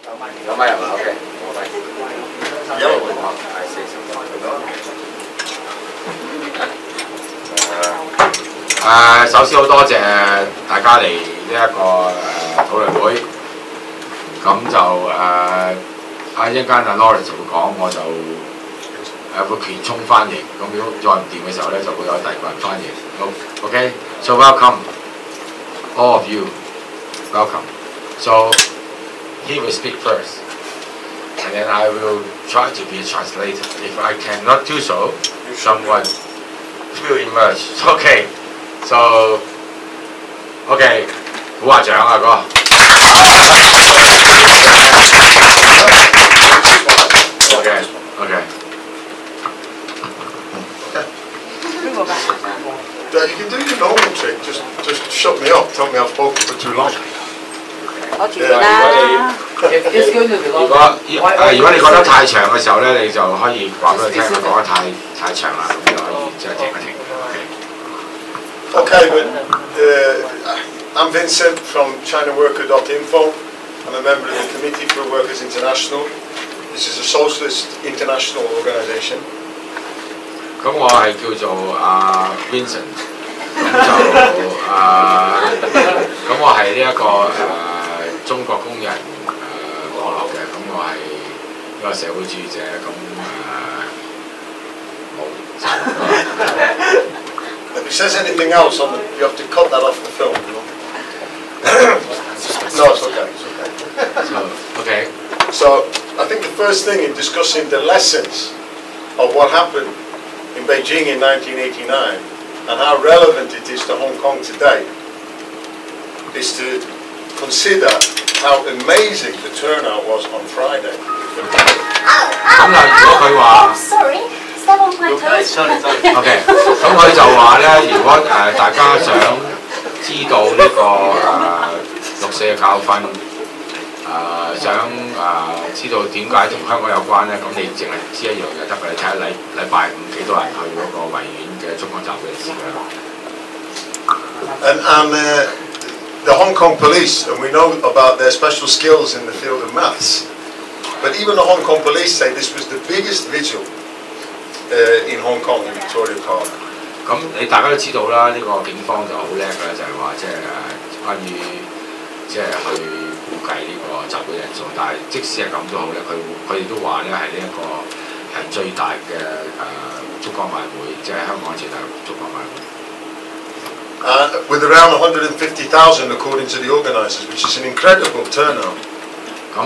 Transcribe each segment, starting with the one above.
有咪係嘛 ？OK， 有冇？I say something。首先好多謝大家嚟呢一個討論會，咁就一陣間阿 Lawrence 就會講，我就會填充翻譯，咁如果再唔掂嘅時候咧，就會有第二個人翻譯。好 ，OK，so welcome all of you, welcome. So he will speak first, and then I will try to be a translator. If I cannot do so, someone will emerge. Okay, so OK， 鼓下掌啊，哥。OK。邊個㗎？You can do your normal trick. Just shut me up. Tell me I've spoken for too long. 我住啦。如果你覺得太長嘅時候咧，你就可以話俾佢聽，講得太長啦，咁就可以即係停一停。Okay, but I'm Vincent from ChinaWorker.info. I'm a member of the Committee for Workers International. This is a socialist international organisation. 咁我係叫做Vincent， 咁我係呢一個中國工人網絡嘅，咁我係一個社會主義者，咁If it says anything else on you have to cut that off the film. No, it's okay. It's okay. Okay. So I think the first thing in discussing the lessons of what happened in Beijing in 1989 and how relevant it is to Hong Kong today is to consider how amazing the turnout was on Friday. Sorry. OK， 咁佢就話咧，如果大家想知道呢個六四嘅教訓，想知道點解同香港有關咧，咁你淨係知一樣就得㗎，你睇下禮拜五幾多人去嗰個維園嘅中港集會就知㗎啦。And the Hong Kong police, and we know about their special skills in the field of maths, but even the Hong Kong police say this was the biggest vigil in Hong Kong in Victoria Park. 咁你大家都知道啦，呢個警方就好叻㗎啦，就係話即係關於即係去估計呢個集會人數，但係即使係咁都好咧，佢哋都話咧係呢一個係最大嘅燭光晚會，即係香港最大嘅燭光晚會。With around 150,000 according to the organisers, which is an incredible turnout. 咁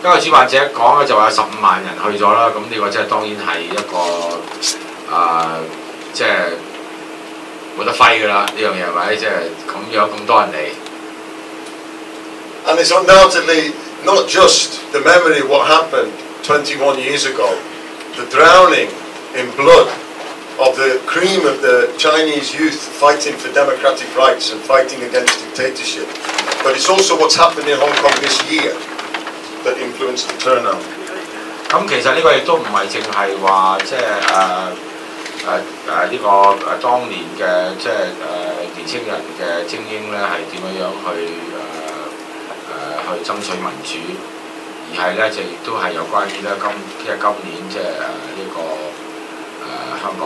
因為主辦者講咧就話15萬人去咗啦，咁呢個即係當然係一個即係冇得揮㗎啦，呢樣嘢係咪？即係咁樣咁多人嚟。And it's undoubtedly not just the memory of what happened 21 years ago, the drowning in blood of the cream of the Chinese youth fighting for democratic rights and fighting against dictatorship, but it's also what's happened in Hong Kong this year that influenced the turnout. 咁其實呢個亦都唔係淨係話即係呢個當年嘅即係年青人嘅精英咧係點樣去爭取民主，而係咧就亦都係有關於咧今年即係呢個香港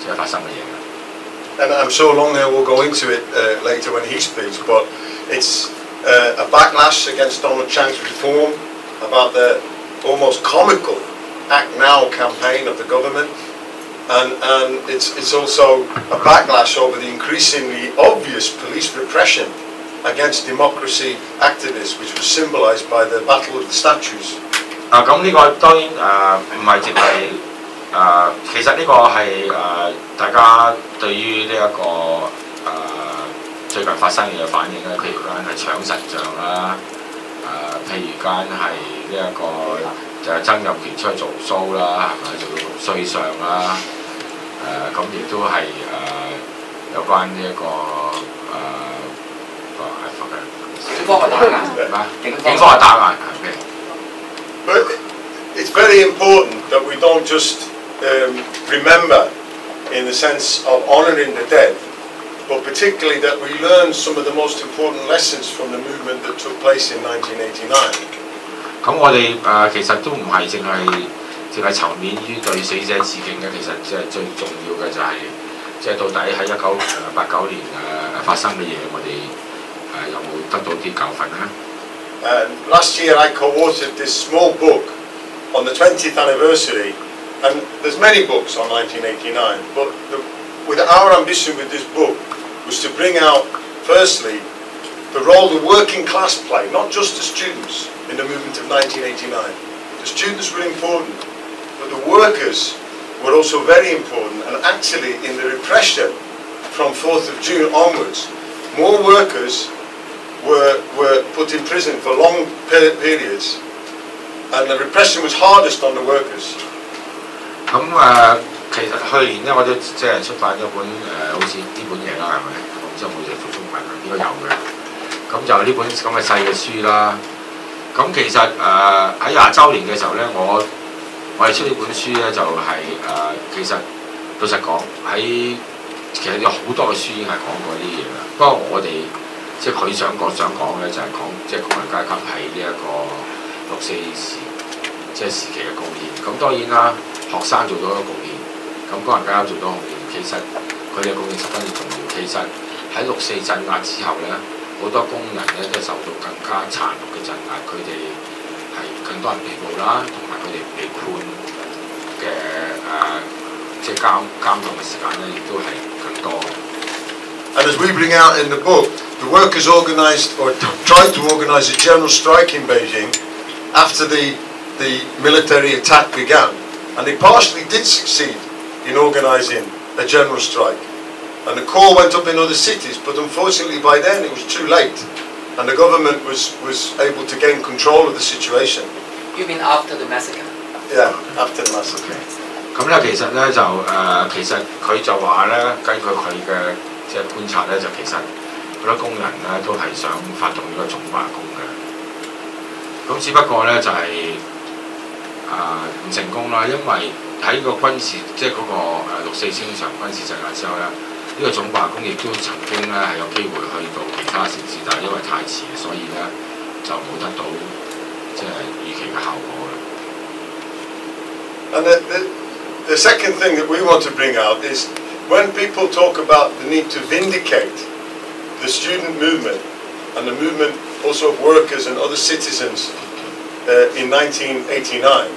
即係發生嘅嘢。And I'm sure Long Hair will go into it later when he speaks, but it's a backlash against Donald Chiang's reform, about the almost comical Act Now campaign of the government, and it's also a backlash over the increasingly obvious police repression against democracy activists, which was symbolised by the Battle of the Statues. 咁呢個當然唔係淨係其實呢個係大家對於呢一個最近發生嘅反應咧，譬如間係搶神像啦，譬如間係呢一個就係曾蔭權出去做 show 啦，係咪做衰相啦？咁亦都係有關呢一個警方係打壓嘅。But it's very important that we don't just remember in the sense of honouring the dead, but particularly that we learn some of the most important lessons from the movement that took place in 1989. 咁我哋其實都唔係淨係層面於對死者致敬嘅，其實即係最重要嘅就係即係到底喺1989年發生嘅嘢，我哋有冇得到啲教訓咧？Last year I co-authored this small book on the 20th anniversary, and there's many books on 1989, but with our ambition with this book was to bring out, firstly, the role the working class played, not just the students in the movement of 1989. The students were important, but the workers were also very important, and actually in the repression from 4th of June onwards, more workers were put in prison for long periods, and the repression was hardest on the workers. 咁其實去年咧我都即係出版咗本好似呢本嘢啦，係咪？我唔知有冇譯做中文，應該有嘅。咁就呢本咁嘅細嘅書啦。咁其實喺20週年嘅時候咧，我哋出呢本書咧就係其實老實講其實有好多嘅書已經係講過呢啲嘢啦。不過我哋即係佢想講咧就係講即係工人階級喺呢一個6·4時期嘅貢獻。咁當然啦，學生做到一個貢獻，咁工人階級做到貢獻，其實佢哋嘅貢獻十分之重要。其實喺6·4鎮壓之後咧，好多工人咧都受到更加殘酷嘅鎮壓，佢哋係更多人被捕啦，同埋佢哋被判嘅即係監禁嘅時間咧，亦都係更多。And as we bring out in the book, the workers organised or tried to organise a general strike in Beijing after the military attack began, and they partially did succeed in organising a general strike. And the call went up in other cities, but unfortunately by then it was too late, and the government was able to gain control of the situation. You mean after the massacre? Yeah, after the massacre. 咁咧其實咧就其實佢就話咧，根據佢嘅即係觀察咧，就其實好多工人咧都係想發動呢個總罷工嘅。咁只不過咧就係唔成功啦，因為喺個軍事即係嗰個6·4清場軍事鎮壓之後咧，呢個總罷工亦都曾經咧係有機會去到其他城市，但係因為太遲，所以咧就冇得到即係預期嘅效果啦。And the second thing that we want to bring out is when people talk about the need to vindicate the student movement and the movement also of workers and other citizens in 1989,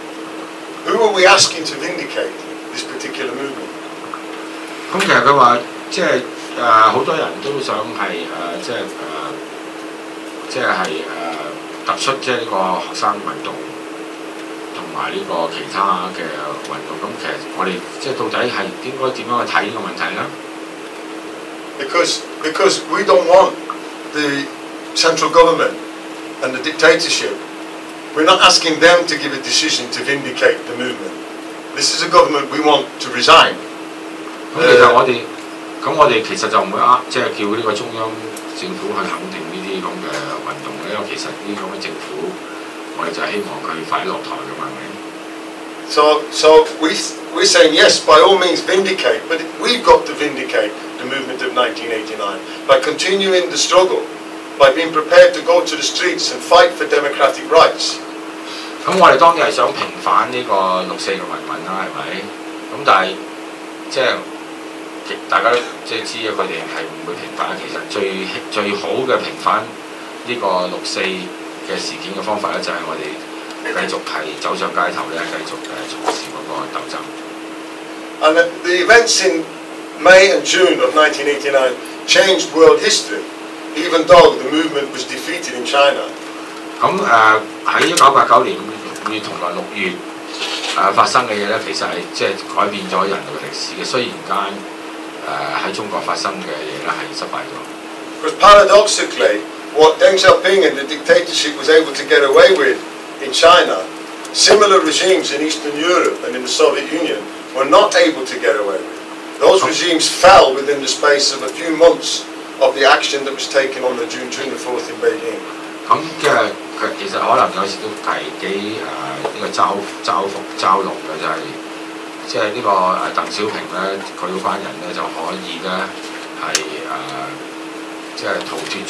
who are we asking to vindicate this particular movement? 咁其實佢話即係好多人都想係即係突出即係呢個學生運動同埋呢個其他嘅運動。咁其實我哋即係到底係應該點樣去睇呢個問題咧 Because we don't want the central government and the dictatorship. We're not asking them to give a decision to vindicate the movement. This is a government we want to resign. 咁其實我哋其實就唔會即係叫呢個中央政府去肯定呢啲咁嘅運動嘅，因為其實呢啲咁嘅政府，我哋就係希望佢快啲落台㗎嘛，係咪？So we're saying yes, by all means vindicate, but we've got to vindicate the movement of 1989 by continuing the struggle, by being prepared to go to the streets and fight for democratic rights. 咁我哋當然係想平反呢個6·4嘅民運啦，係咪？咁但係即係大家都即係知佢哋係唔會平反。其實最好嘅平反呢個6·4嘅事件嘅方法咧，就係我哋繼續係走上街頭咧，繼續從事嗰個鬥爭。And the events in May and June of 1989 changed world history, even though the movement was defeated in China. 咁喺1989年5月同埋6月發生嘅嘢咧，其實係即係改變咗人類歷史嘅。雖然間喺中國發生嘅嘢咧係失敗咗。Because paradoxically, what Deng Xiaoping and the dictatorship was able to get away with in China, similar regimes in Eastern Europe and in the Soviet Union were not able to get away with. Those regimes fell within the space of a few months of the action that was taken on the June 4th in Beijing. 咁其實可能有時都係幾呢個嘲弄嘅，就係即係呢個鄧小平咧，佢嗰班人咧就可以咧係即係陶冶